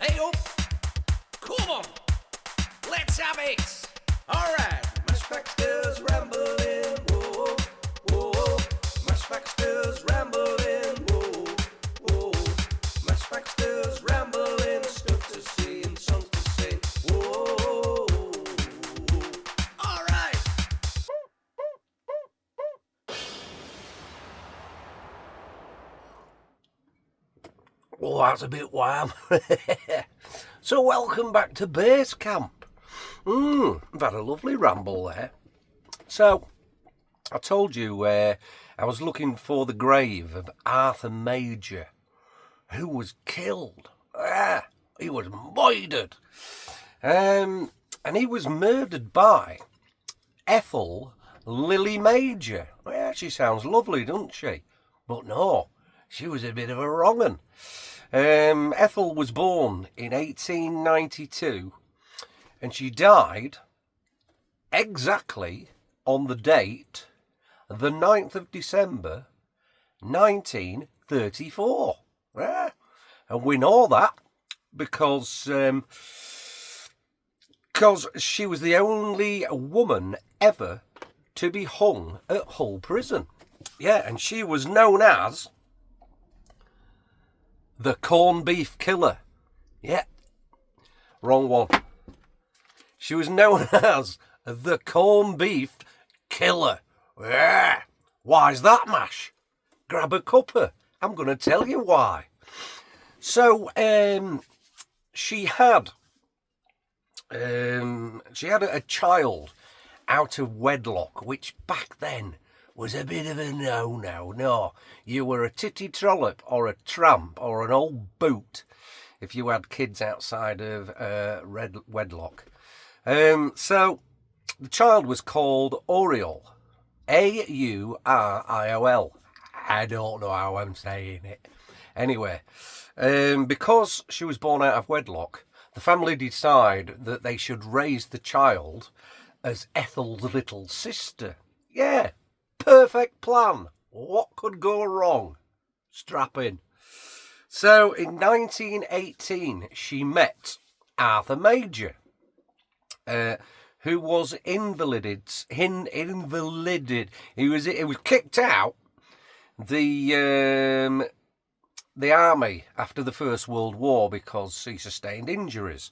Hey up! Come on! Let's have it! Alright! Mash Baxter's rambling, whoa, whoa. Mash Baxter's rambling, whoa, whoa. Mash Baxter's rambling, stuff to see and songs to sing, whoa. Alright! Oh, that's a bit warm. So welcome back to base camp. I've had a lovely ramble there. So, I told you I was looking for the grave of Arthur Major, who was killed. He was murdered. And he was murdered by Ethel Lily Major. Yeah, she sounds lovely, doesn't she? But no, she was a bit of a wrong 'un. Ethel was born in 1892 and she died exactly on the date, the 9th of December, 1934. Yeah. And we know that because she was the only woman ever to be hung at Hull Prison. Yeah, and she was known as the corned beef killer. Yeah, wrong one. She was known as the corned beef killer. Yeah. Why's that, Mash? Grab a cuppa. I'm going to tell you why. So, she had a child out of wedlock, which back then was a bit of a no-no. No, you were a titty trollop or a tramp or an old boot if you had kids outside of wedlock. So the child was called Auriol, Auriol. I don't know how I'm saying it. Anyway, because she was born out of wedlock, the family decided that they should raise the child as Ethel's little sister. Yeah. Perfect plan. What could go wrong? Strap in. So in 1918, she met Arthur Major, who was invalided. He was kicked out the army after the First World War because he sustained injuries.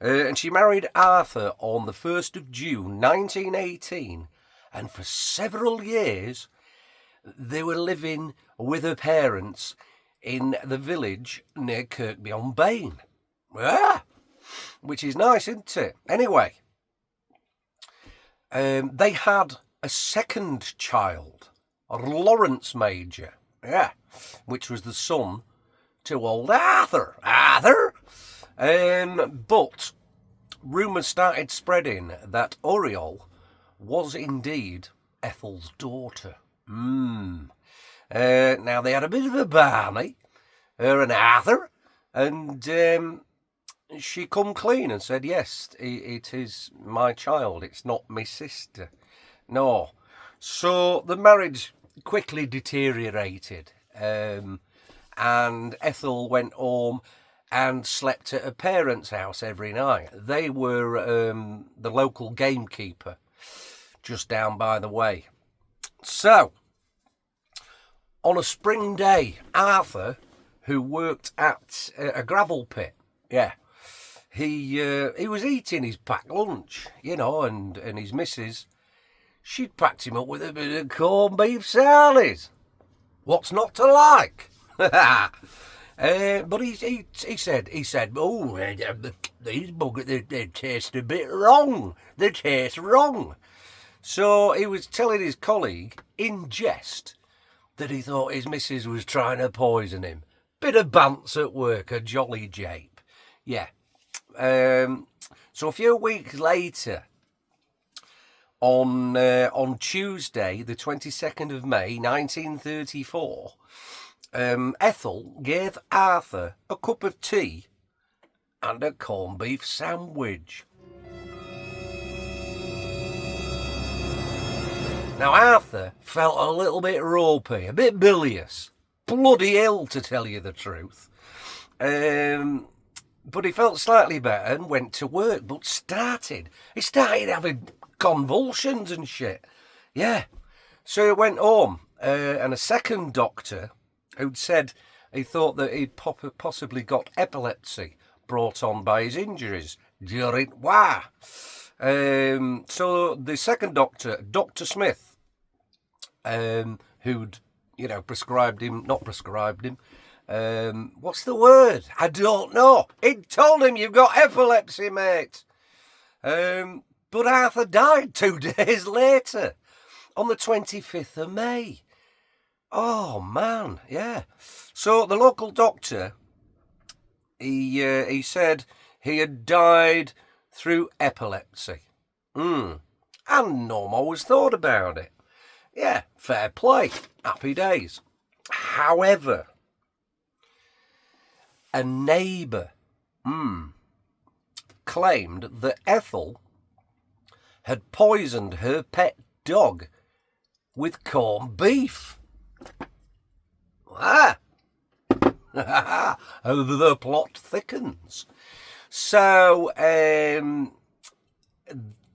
And she married Arthur on the 1st of June, 1918. And for several years, they were living with her parents in the village near Kirkby on Bain. Yeah, which is nice, isn't it? Anyway, they had a second child, Lawrence Major. Yeah, which was the son to old Arthur. But rumours started spreading that Auriol was indeed Ethel's daughter. Now they had a bit of a barney, her and Arthur, and she come clean and said, yes, it is my child, it's not my sister. No. So the marriage quickly deteriorated, and Ethel went home and slept at her parents' house every night. They were the local gamekeeper just down by the way. So, on a spring day, Arthur, who worked at a gravel pit, he was eating his packed lunch, and his missus, she'd packed him up with a bit of corned beef salads. What's not to like? But he said, oh, these buggers, they taste a bit wrong. They taste wrong. So he was telling his colleague, in jest, that he thought his missus was trying to poison him. Bit of bants at work, a jolly jape. Yeah. So a few weeks later, on Tuesday, the 22nd of May, 1934, Ethel gave Arthur a cup of tea and a corned beef sandwich. Now Arthur felt a little bit ropey, a bit bilious, bloody ill to tell you the truth. But he felt slightly better and went to work, but he started having convulsions and shit. Yeah. So he went home, and a second doctor who'd said he thought that he'd possibly got epilepsy brought on by his injuries during war. So the second doctor, Dr. Smith, who'd, not prescribed him, what's the word? I don't know. He told him, you've got epilepsy, mate. But Arthur died 2 days later, on the 25th of May. Oh, man, yeah. So the local doctor, he said he had died through epilepsy. And no more was thought about it. Yeah, fair play. Happy days. However, a neighbour claimed that Ethel had poisoned her pet dog with corned beef. The plot thickens. So,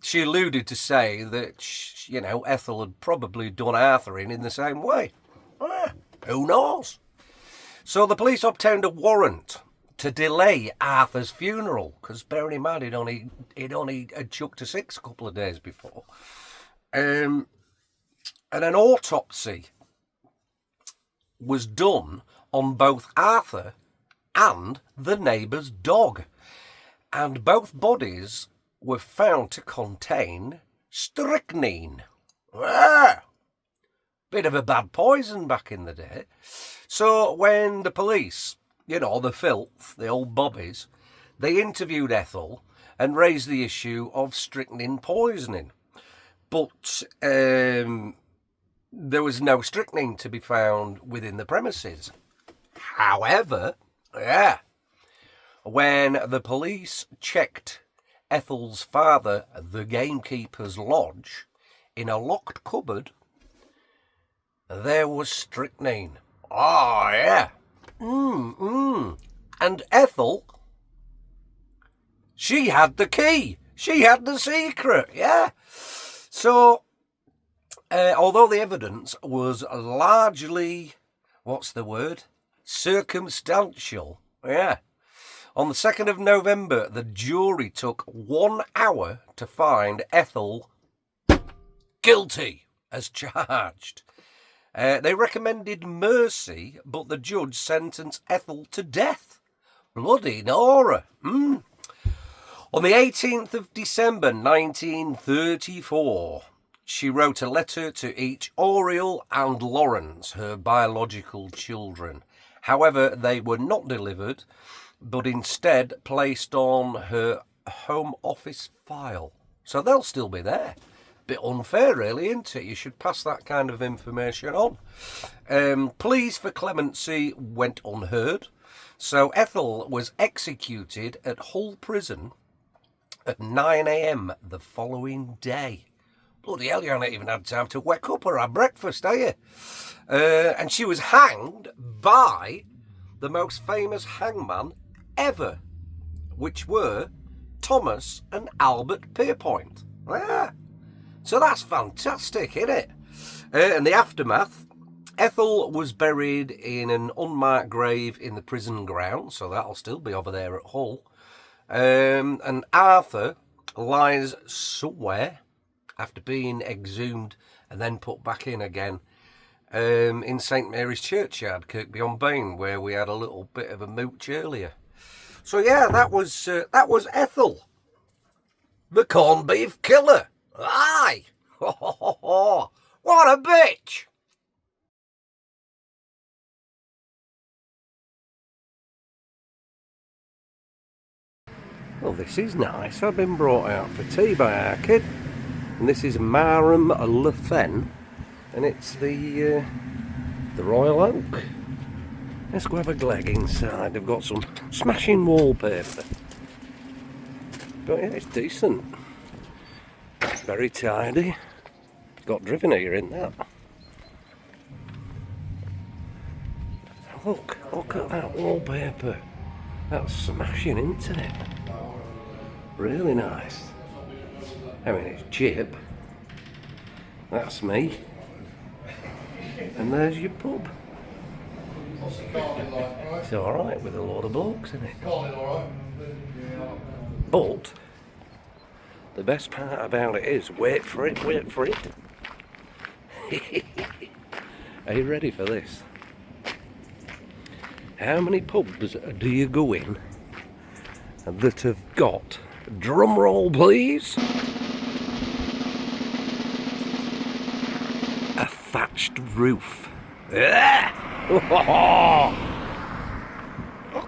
she alluded to say that, Ethel had probably done Arthur in the same way. Who knows? So the police obtained a warrant to delay Arthur's funeral, because bearing in mind he'd only chucked to 6 a couple of days before. And an autopsy was done on both Arthur and the neighbour's dog. And both bodies were found to contain strychnine. Bit of a bad poison back in the day. So when the police, the filth, the old bobbies, they interviewed Ethel and raised the issue of strychnine poisoning. But there was no strychnine to be found within the premises. However, when the police checked Ethel's father, the gamekeeper's lodge, in a locked cupboard, there was strychnine. Oh, yeah. And Ethel, she had the key. She had the secret, yeah. So, although the evidence was largely, circumstantial, yeah. On the 2nd of November, the jury took 1 hour to find Ethel guilty as charged. They recommended mercy, but the judge sentenced Ethel to death. Bloody Nora. On the 18th of December 1934, she wrote a letter to each Oriel and Lawrence, her biological children. However, they were not delivered, but instead placed on her Home Office file. So they'll still be there. Bit unfair, really, isn't it? You should pass that kind of information on. Pleas for clemency went unheard. So Ethel was executed at Hull Prison at 9 a.m. the following day. Bloody hell, you haven't even had time to wake up or have breakfast, are you? And she was hanged by the most famous hangman ever, which were Thomas and Albert Pierpoint. So that's fantastic, isn't it? In the aftermath, Ethel was buried in an unmarked grave in the prison ground, so that'll still be over there at Hull. And Arthur lies somewhere after being exhumed and then put back in again in St Mary's Churchyard, Kirkby on Bain, where we had a little bit of a mooch earlier. So yeah, that was Ethel, the corned beef killer. Aye! What a bitch! Well, this is nice. I've been brought out for tea by our kid. And this is Marham Le Fen. And it's the Royal Oak. Let's go have a gleg inside. They've got some smashing wallpaper. But yeah, it's decent. Very tidy. Got driven here in that. Look at that wallpaper. That's smashing, isn't it? Really nice. I mean, it's Chip. That's me. And there's your pub. It's alright with a load of blokes, isn't it? But the best part about it is, wait for it. Are you ready for this? How many pubs do you go in that have got, drum roll please, a thatched roof? Look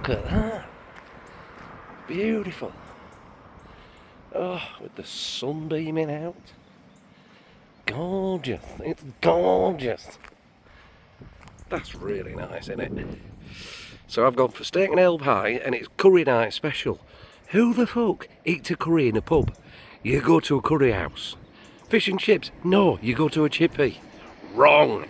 at that. Beautiful. Oh, with the sun beaming out. Gorgeous. It's gorgeous. That's really nice, isn't it? So I've gone for steak and ale pie, and it's curry night special. Who the fuck eats a curry in a pub? You go to a curry house. Fish and chips? No, you go to a chippy. Wrong.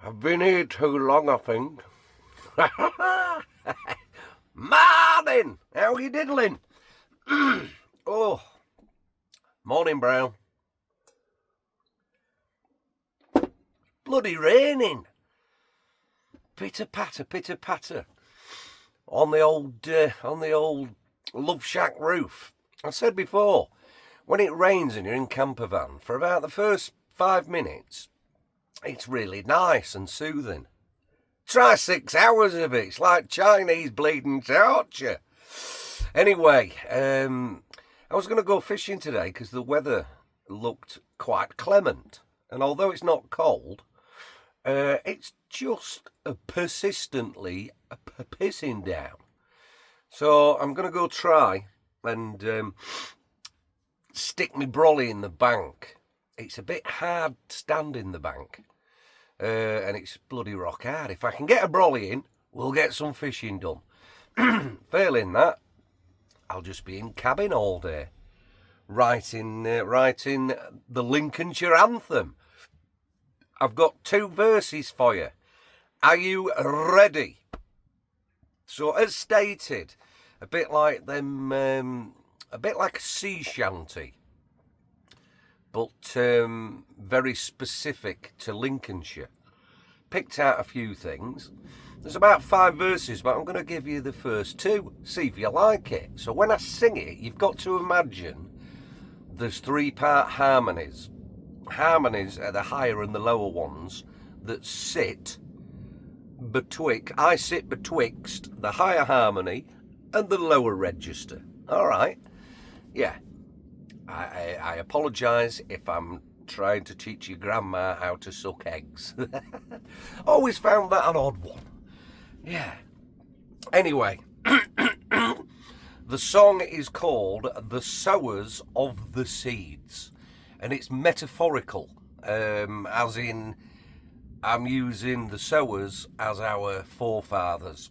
I've been here too long, I think. Martin! How are you diddling? Oh, morning, Brown. Bloody raining. Pitter patter. On the old Love Shack roof. I said before, when it rains and you're in camper van, for about the first 5 minutes, it's really nice and soothing. Try 6 hours of it. It's like Chinese bleeding torture. Anyway, I was going to go fishing today because the weather looked quite clement. And although it's not cold, it's just persistently pissing down. So I'm going to go try and stick my brolly in the bank. It's a bit hard standing the bank, and it's bloody rock hard. If I can get a brolly in, we'll get some fishing done. Failing that, I'll just be in cabin all day, writing the Lincolnshire anthem. I've got 2 verses for you. Are you ready? So, as stated, a bit like a sea shanty, but very specific to Lincolnshire. Picked out a few things. There's about 5 verses, but I'm going to give you the first 2. See if you like it. So when I sing it, you've got to imagine there's 3-part harmonies. Harmonies are the higher and the lower ones that sit I sit betwixt the higher harmony and the lower register. All right. Yeah. I apologise if I'm trying to teach your grandma how to suck eggs. Always found that an odd one. Yeah. Anyway, the song is called The Sowers of the Seeds, and it's metaphorical, as in I'm using the sowers as our forefathers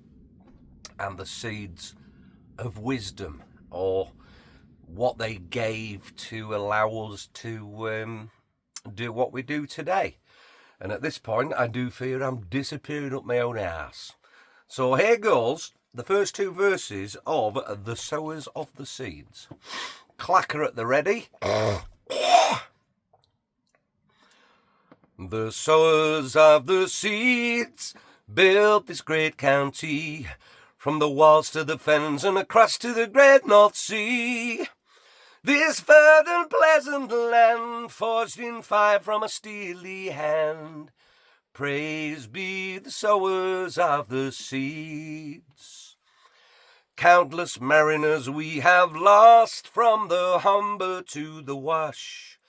and the seeds of wisdom, or what they gave to allow us to do what we do today. And at this point, I do fear I'm disappearing up my own arse. So here goes the first 2 verses of The Sowers of the Seeds. Clacker at the ready. The sowers of the seeds built this great county, from the walls to the fens and across to the great North Sea. This fertile pleasant land, forged in fire from a steely hand. Praise be the sowers of the seeds. Countless mariners we have lost, from the Humber to the Wash,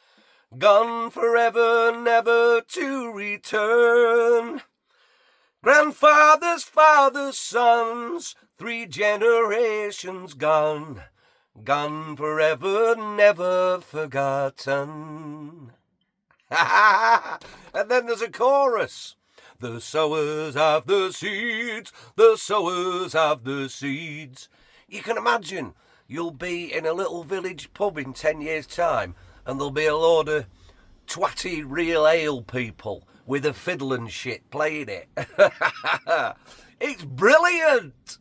gone forever, never to return. Grandfather's father's sons, 3 generations gone, gone forever, never forgotten. And then there's a chorus. The sowers have the seeds, the sowers have the seeds. You can imagine you'll be in a little village pub in 10 years' time and there'll be a load of twatty real ale people with a fiddle and shit playing it. It's brilliant.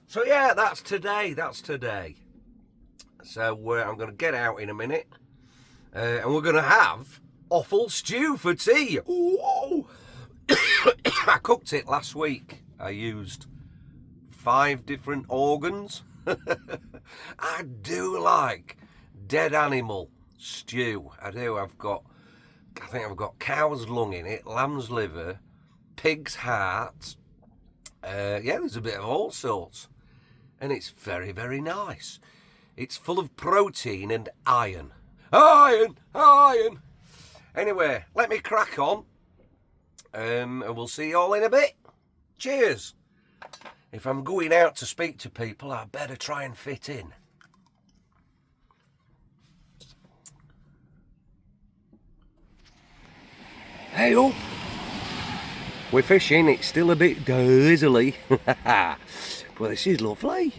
So yeah, that's today. So I'm going to get out in a minute and we're going to have offal stew for tea. Ooh. I cooked it last week. I used 5 different organs. I do like dead animal stew. I do. I think I've got cow's lung in it, lamb's liver, pig's heart. Yeah, there's a bit of all sorts. And it's very, very nice. It's full of protein and iron. Iron! Anyway, let me crack on. And we'll see you all in a bit. Cheers. If I'm going out to speak to people, I better try and fit in. Hey up. We're fishing, it's still a bit drizzly. Well, this is lovely.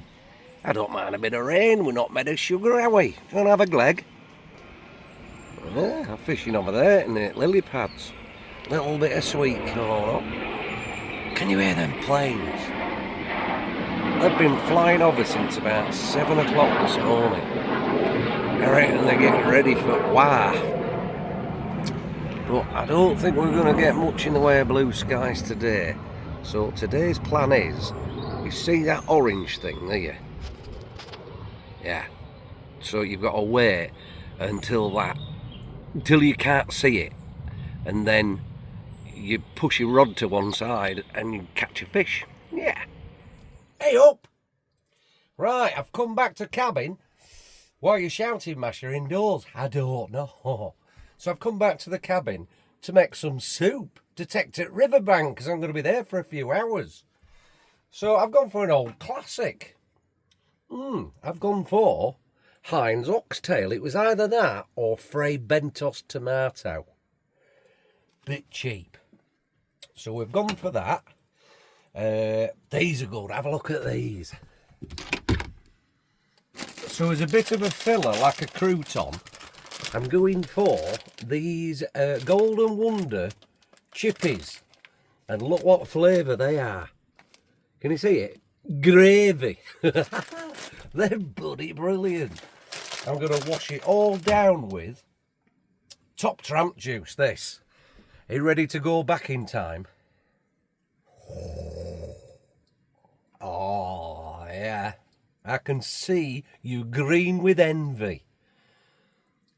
I don't mind a bit of rain, we're not made of sugar, are we? Gonna have a gleg? Yeah, I'm fishing over there in the lily pads. Little bit of sweet corn up. Can you hear them planes? They've been flying over since about 7 o'clock this morning. I reckon they're getting ready for wah. But I don't think we're going to get much in the way of blue skies today. So today's plan is, you see that orange thing there? Yeah. So you've got to wait until you can't see it. And then you push your rod to one side and you catch a fish. Yeah. Hey up! Right, I've come back to cabin. Why are you shouting, Masher, indoors? I don't know. So I've come back to the cabin to make some soup to take to Riverbank because I'm going to be there for a few hours. So I've gone for an old classic. I've gone for Heinz oxtail. It was either that or Fray Bentos tomato. Bit cheap. So we've gone for that. These are good. Have a look at these. So as a bit of a filler, like a crouton, I'm going for these Golden Wonder chippies. And look what flavour they are. Can you see it? Gravy. They're bloody brilliant. I'm going to wash it all down with Top Tramp juice, this. Are you ready to go back in time? Oh, yeah. I can see you green with envy.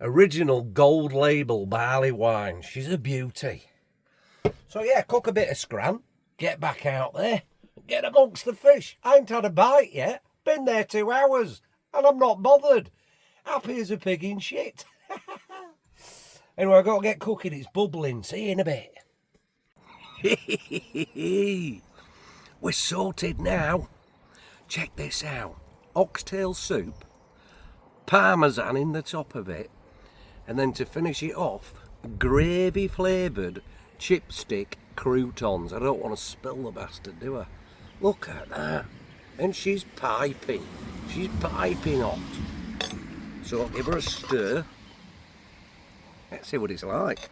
Original gold label barley wine. She's a beauty. So, yeah, cook a bit of scran. Get back out there. Get amongst the fish. I ain't had a bite yet. Been there 2 hours. And I'm not bothered. Happy as a pig in shit. Anyway, I've got to get cooking. It's bubbling. See you in a bit. We're sorted now. Check this out. Oxtail soup, parmesan in the top of it, and then to finish it off, gravy flavoured chipstick croutons. I don't want to spill the bastard, do I? Look at that. And she's piping. She's piping hot. So I'll give her a stir. Let's see what it's like.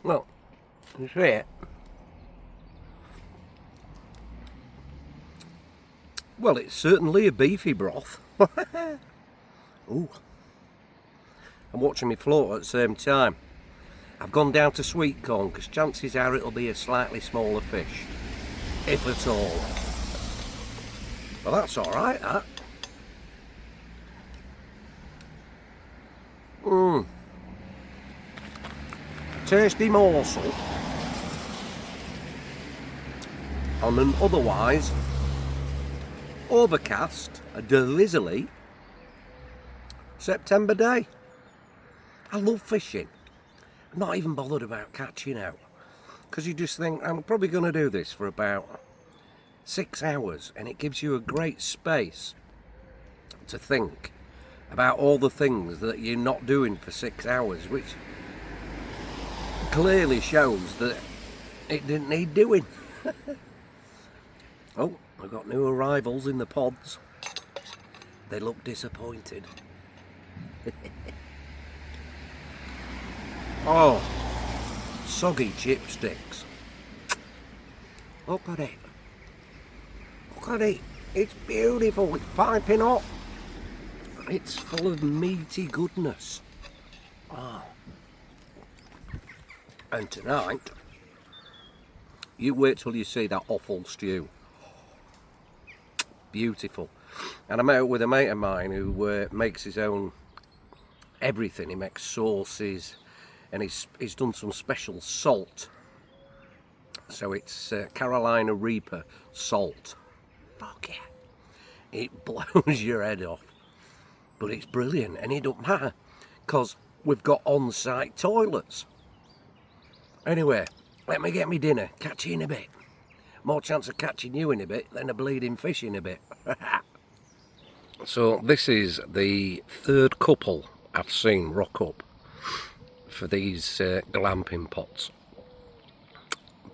Well, you see it. Well, it's certainly a beefy broth. Ooh. I'm watching me float at the same time. I've gone down to sweet corn because chances are it'll be a slightly smaller fish, if at all. Well, that's all right, that. Tasty morsel. on an otherwise overcast, drizzly September day. I love fishing. I'm not even bothered about catching out, because you just think, I'm probably going to do this for about 6 hours, and it gives you a great space to think about all the things that you're not doing for 6 hours, which clearly shows that it didn't need doing. Oh, I've got new arrivals in the pods. They look disappointed. Oh, soggy chipsticks. Look at it. Look at it. It's beautiful. It's piping hot. It's full of meaty goodness. Oh. And tonight, you wait till you see that offal stew. Beautiful. And I'm out with a mate of mine who makes his own everything. He makes sauces, and he's done some special salt. So it's Carolina Reaper salt. Fuck yeah. It blows your head off. But it's brilliant, and it don't matter, because we've got on-site toilets. Anyway, let me get me dinner. Catch you in a bit. More chance of catching you in a bit than a bleeding fish in a bit. So this is the third couple I've seen rock up for these glamping pots.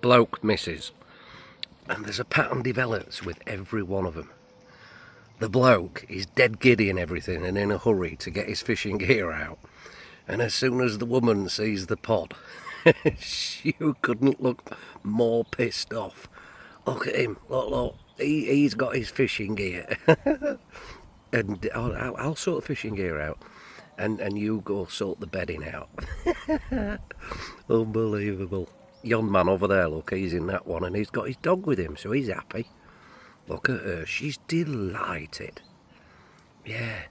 Bloke misses, and there's a pattern develops with every one of them. The bloke is dead giddy and everything, and in a hurry to get his fishing gear out, and as soon as the woman sees the pot, you couldn't look more pissed off. Look at him, look, he's got his fishing gear. And I'll sort the fishing gear out, and you go sort the bedding out. Unbelievable. Yon man over there, look, he's in that one, and he's got his dog with him, so he's happy. Look at her, she's delighted. Yeah.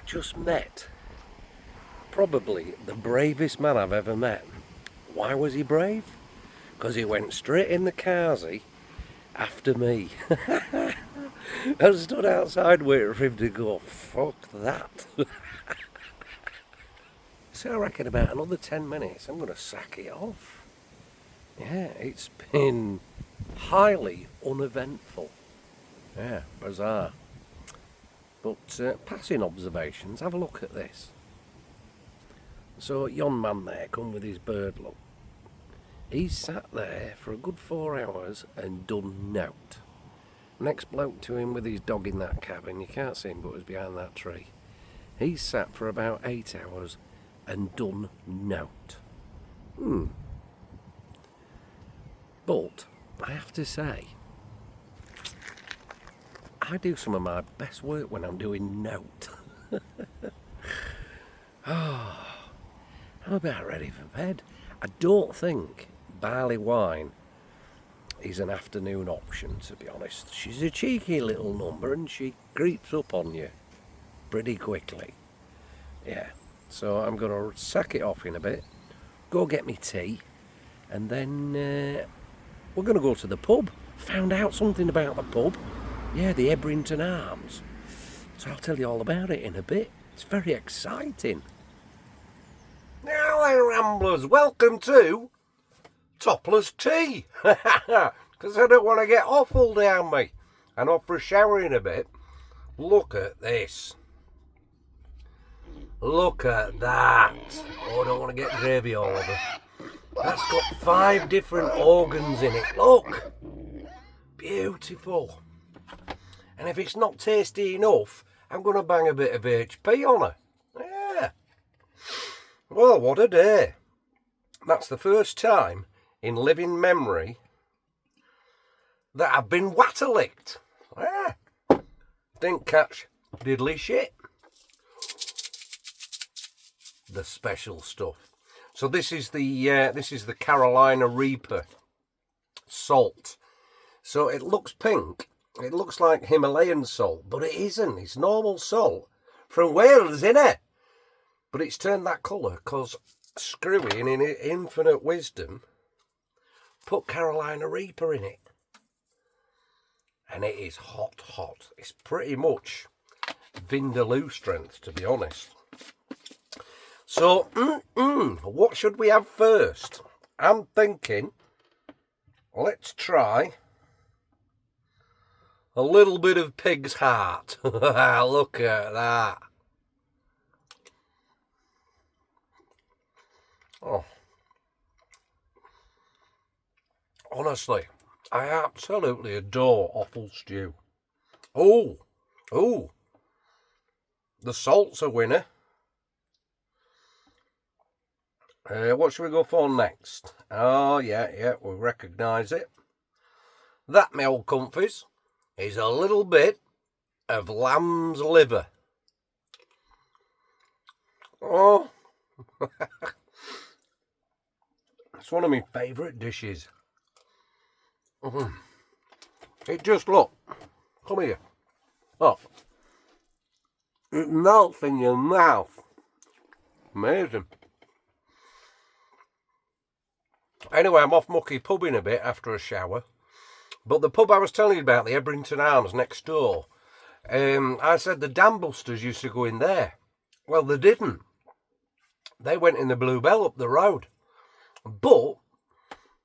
Just met probably the bravest man I've ever met. Why was he brave? Because he went straight in the carsy after me. I stood outside waiting for him to go, fuck that. So I reckon about another 10 minutes I'm going to sack it off. Yeah, it's been highly uneventful. Yeah, bizarre. But passing observations, have a look at this. So yon man there come with his bird look. He's sat there for a good 4 hours and done nout. Next bloke to him with his dog in that cabin, you can't see him but he's behind that tree. He's sat for about 8 hours and done nout. But I have to say, I do some of my best work when I'm doing note. Oh, I'm about ready for bed. I don't think barley wine is an afternoon option, to be honest. She's a cheeky little number and she creeps up on you pretty quickly. Yeah, so I'm going to sack it off in a bit, go get me tea, and then we're going to go to the pub. Found out something about the pub. Yeah, the Ebrington Arms. So I'll tell you all about it in a bit. It's very exciting. Now then, Ramblers, welcome to Topless Tea. Because I don't want to get awful down me. And off for a shower in a bit. Look at this. Look at that. Oh, I don't want to get gravy all over. That's got 5 different organs in it. Look. Beautiful. And if it's not tasty enough, I'm going to bang a bit of HP on her. Yeah. Well, what a day. That's the first time in living memory that I've been water-licked. Yeah. Didn't catch diddly shit. The special stuff. So this is the Carolina Reaper salt. So it looks pink. It looks like Himalayan salt, but it isn't. It's normal salt from Wales, innit? But it's turned that colour because Screwy, in his infinite wisdom, put Carolina Reaper in it. And it is hot, hot. It's pretty much Vindaloo strength, to be honest. So, what should we have first? I'm thinking, let's try a little bit of pig's heart. Look at that. Oh. Honestly, I absolutely adore offal stew. Oh. The salt's a winner. What should we go for next? Oh, yeah, we recognise it. That, my old comfies, is a little bit of lamb's liver. Oh, it's one of my favourite dishes. It just, look, come here. Look, it melts in your mouth. Amazing. Anyway, I'm off mucky pubbing a bit after a shower. But the pub I was telling you about, the Ebrington Arms next door, I said the Dambusters used to go in there. Well, they didn't. They went in the Bluebell up the road. But,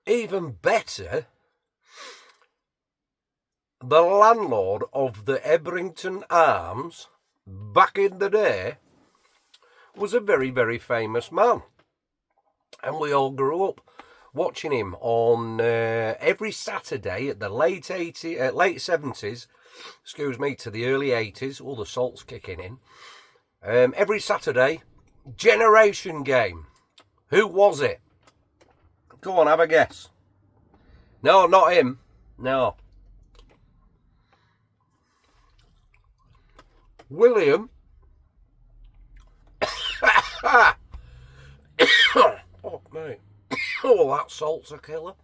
even better, the landlord of the Ebrington Arms, back in the day, was a very, very famous man. And we all grew up watching him on every Saturday at the late 70s, to the early 80s, all the salt's kicking in. Every Saturday, Generation Game. Who was it? Go on, have a guess. No, not him. No. William. Oh, mate. Oh, that salt's a killer.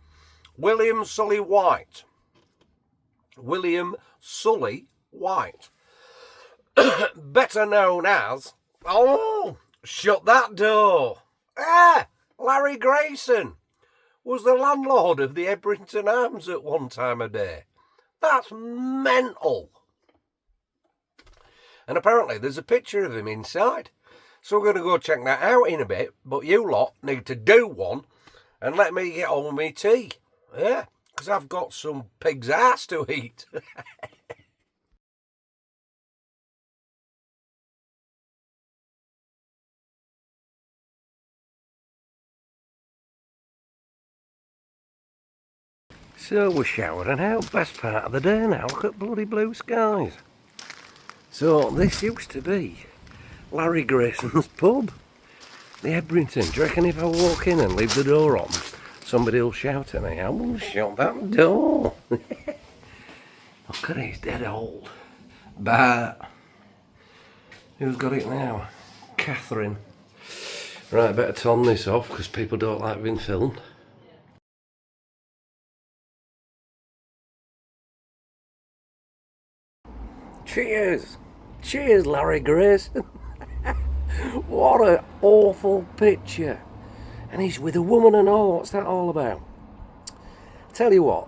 William Sully White. William Sully White. Better known as... Oh, shut that door. Larry Grayson was the landlord of the Ebrington Arms at one time a day. That's mental. And apparently there's a picture of him inside. So we're going to go check that out in a bit. But you lot need to do one and let me get on with my tea. Yeah, because I've got some pig's ass to eat. So we're showering out, best part of the day now. Look at bloody blue skies. So this used to be Larry Grayson's pub, the Ebrington. Do you reckon if I walk in and leave the door on, somebody will shout at me? I will shut that door. Look at it, he's dead old. But who's got it now? Catherine. Right, better turn this off because people don't like being filmed. Cheers! Cheers, Larry Grayson! What an awful picture! And he's with a woman and all, what's that all about? Tell you what,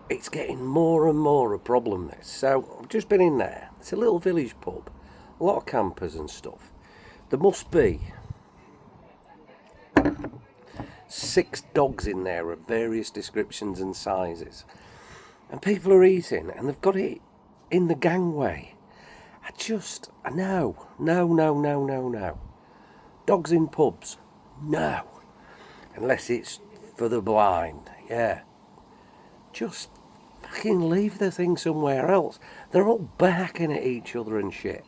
it's getting more and more a problem, this. So, I've just been in there. It's a little village pub. A lot of campers and stuff. There must be 6 dogs in there of various descriptions and sizes. And people are eating, and they've got it in the gangway. No. Dogs in pubs, no. Unless it's for the blind, yeah. Just fucking leave the thing somewhere else. They're all barking at each other and shit.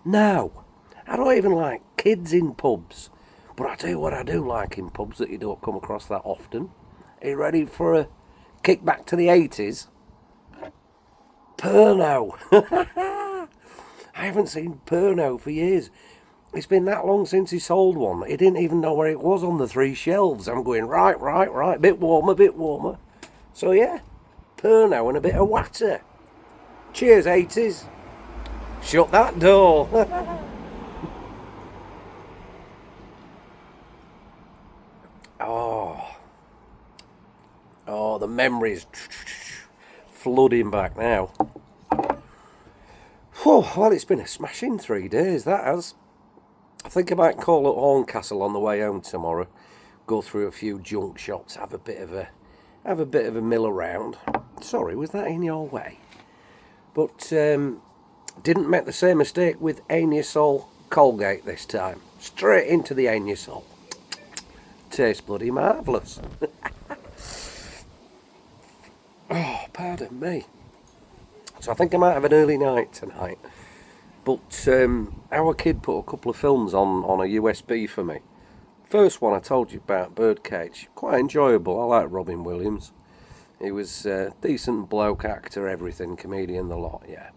No, I don't even like kids in pubs. But I tell you what I do like in pubs that you don't come across that often. Are you ready for a kick back to the 80s? Pernod. I haven't seen Pernod for years. It's been that long since he sold one. He didn't even know where it was on the 3 shelves. I'm going, right. Bit warmer. So yeah, Pernod and a bit of water. Cheers, 80s. Shut that door. Oh, the memories flooding back now. Well, it's been a smashing 3 days, that has. I think I might call at Horncastle on the way home tomorrow. Go through a few junk shops, have a bit of a mill around. Sorry, was that in your way? But didn't make the same mistake with Anusol Colgate this time. Straight into the Anusol. Tastes bloody marvellous. Oh, pardon me. So I think I might have an early night tonight. But our kid put a couple of films on a USB for me. First one I told you about, Birdcage. Quite enjoyable. I like Robin Williams. He was a decent bloke, actor, everything, comedian, the lot, yeah.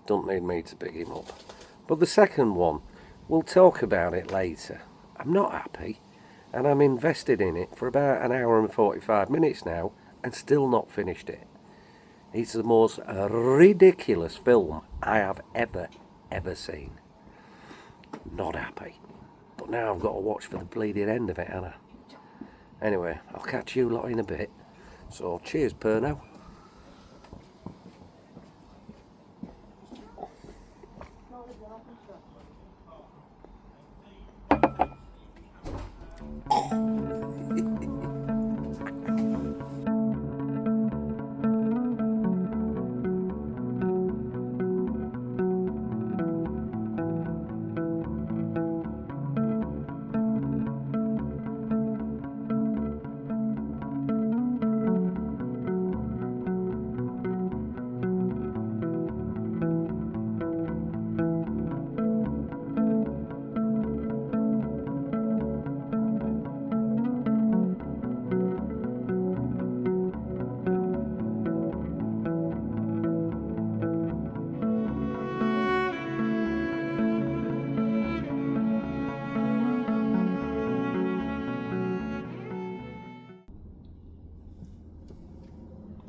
Don't need me to big him up. But the second one, we'll talk about it later. I'm not happy, and I'm invested in it for about an hour and 45 minutes now, and still not finished it. It's the most ridiculous film I have ever seen. Not happy. But now I've got to watch for the bleeding end of it, haven't I? Anyway, I'll catch you lot in a bit. So, cheers, Pernod.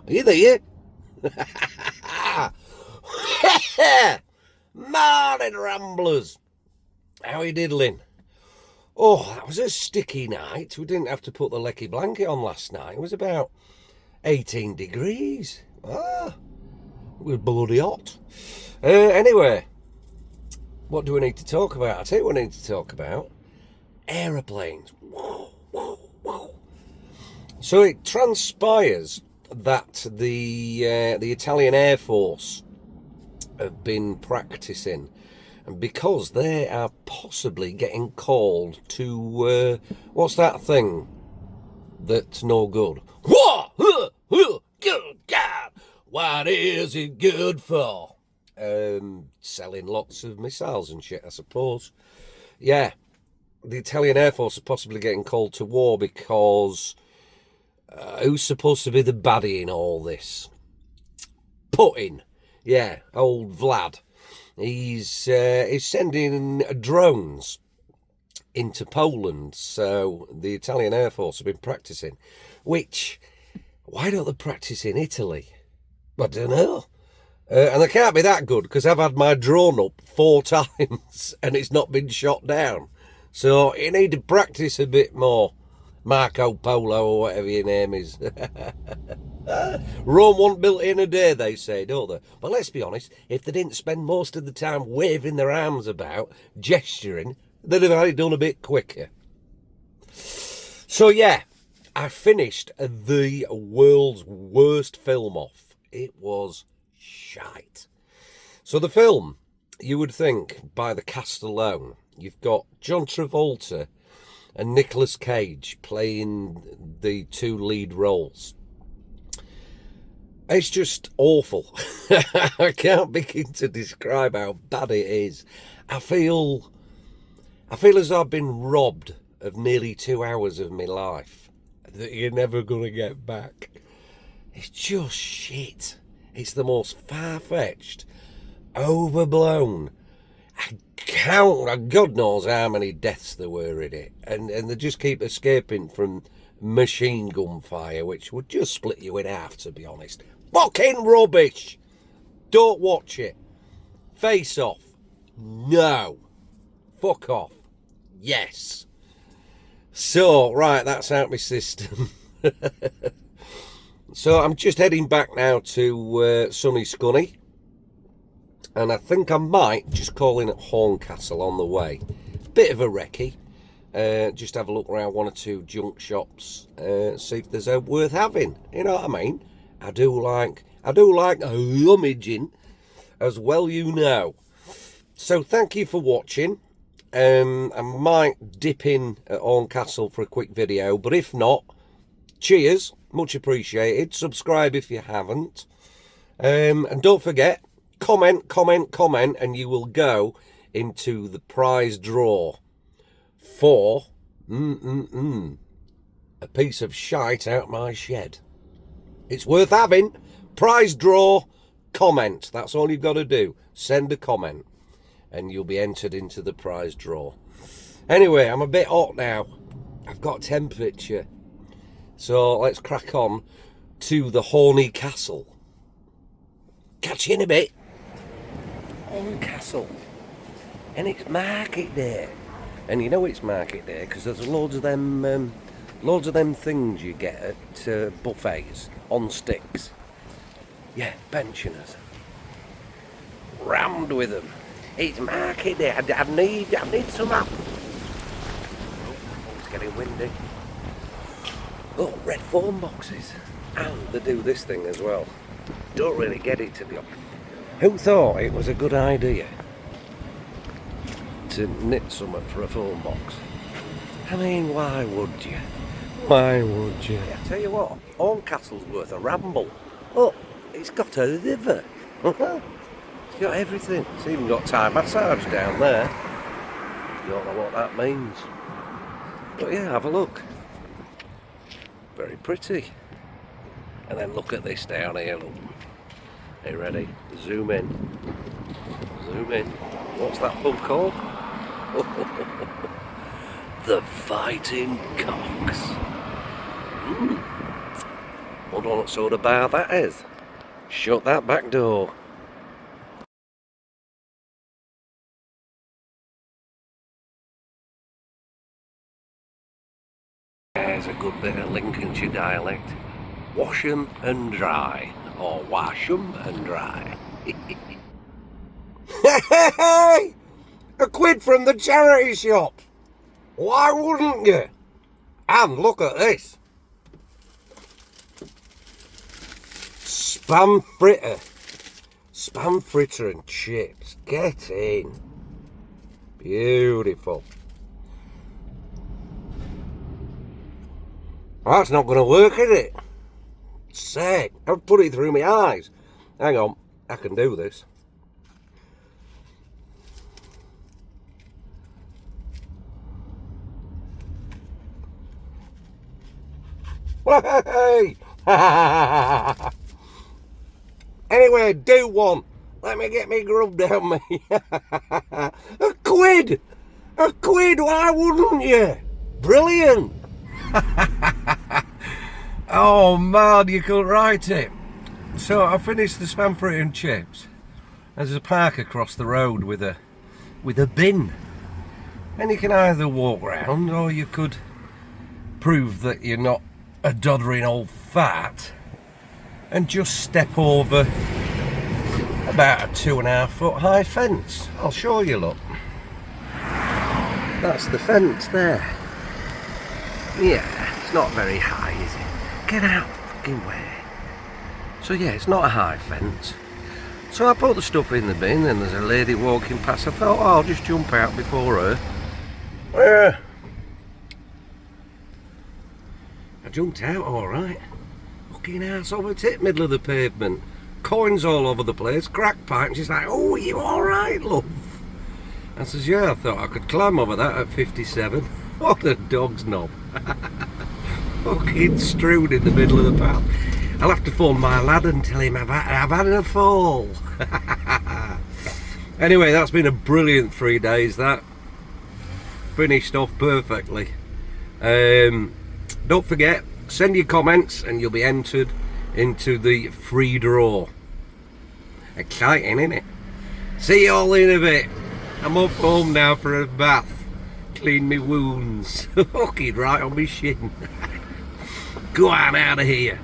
Are you there? Morning, Ramblers. How are you diddling? Oh, that was a sticky night. We didn't have to put the lecky blanket on last night. It was about 18 degrees. It was bloody hot. Anyway, what do we need to talk about? I tell you what we need to talk about. Aeroplanes. Whoa. So it transpires that the Italian Air Force have been practicing, and because they are possibly getting called to what's that thing that's no good? Good God, what is it good for? Selling lots of missiles and shit, I suppose. Yeah, the Italian Air Force are possibly getting called to war because who's supposed to be the baddie in all this? Putin. Yeah, old Vlad. He's sending drones into Poland, so the Italian Air Force have been practicing. Which, why don't they practice in Italy? I don't know. And they can't be that good, because I've had my drone up 4 times and it's not been shot down. So you need to practice a bit more. Marco Polo or whatever your name is. Rome wasn't built in a day, they say, don't they? But let's be honest, if they didn't spend most of the time waving their arms about, gesturing, they'd have had it done a bit quicker. So yeah, I finished the world's worst film off. It was shite. So the film, you would think, by the cast alone, you've got John Travolta and Nicolas Cage playing the 2 lead roles. It's just awful. I can't begin to describe how bad it is. I feel as though I've been robbed of nearly 2 hours of my life that you're never going to get back. It's just shit. It's the most far-fetched, overblown. God knows how many deaths there were in it. And they just keep escaping from machine gun fire, which would just split you in half, to be honest. Fucking rubbish! Don't watch it. Face Off. No. Fuck off. Yes. So, right, that's out my system. So I'm just heading back now to sunny Scunny. And I think I might just call in at Horncastle on the way. Bit of a recce. Just have a look around one or two junk shops. See if there's a worth having. You know what I mean? I do like rummaging as well, you know. So thank you for watching. I might dip in at Horncastle for a quick video, but if not, cheers, much appreciated. Subscribe if you haven't, and don't forget, comment, and you will go into the prize draw for a piece of shite out my shed. It's worth having. Prize draw, comment. That's all you've got to do. Send a comment and you'll be entered into the prize draw. Anyway, I'm a bit hot now. I've got temperature. So let's crack on to the Horny Castle. Catch you in a bit. Horncastle. And it's market day. And you know it's market day because there's loads of them things you get at buffets on sticks. Yeah, pensioners. Rammed with them. It's market day. I need some up. Oh, it's getting windy. Oh, red phone boxes. And they do this thing as well. Don't really get it, to be honest. Who thought it was a good idea to knit something for a phone box? I mean, why would you? Why would you? I tell you what, Horncastle's worth a ramble. Oh, it's got a river. It's got everything. It's even got Thai massage down there. Don't know what that means. But yeah, have a look. Very pretty. And then look at this down here, look. Are you ready? Zoom in. Zoom in. What's that pub called? The Fighting Cocks. Hold on, what sort of bar that is. Shut that back door. There's a good bit of Lincolnshire dialect. Wash 'em and dry, or wash 'em and dry. Hey! A quid from the charity shop. Why wouldn't you? And look at this. Spam fritter. Spam fritter and chips. Get in. Beautiful. That's not going to work, is it? Sick. I've put it through my eyes. Hang on. I can do this. Hey! Anyway, do one. Let me get me grub down me. A quid! A quid, why wouldn't you? Brilliant! Oh man, you could write it. So I finished the spam fritter and chips. There's a park across the road with a bin. And you can either walk round or you could prove that you're not a doddering old fat and just step over about a 2.5 foot high fence. I'll show you, look. That's the fence there. Yeah, it's not very high, is it? Get out the fucking way. So yeah, it's not a high fence. So I put the stuff in the bin and there's a lady walking past. I thought, oh, I'll just jump out before her. Yeah. I jumped out alright. Fucking ass over tip, middle of the pavement. Coins all over the place, crack pipe. She's like, oh, are you alright, love? I says, yeah, I thought I could climb over that at 57. What a dog's knob. Fucking strewed in the middle of the path. I'll have to phone my lad and tell him I've had a fall. Anyway, that's been a brilliant 3 days, that. Finished off perfectly. Don't forget, send your comments and you'll be entered into the free draw. Exciting, isn't it? See you all in a bit. I'm off home now for a bath. Clean me wounds. Hooked right on me shin. Go on out of here.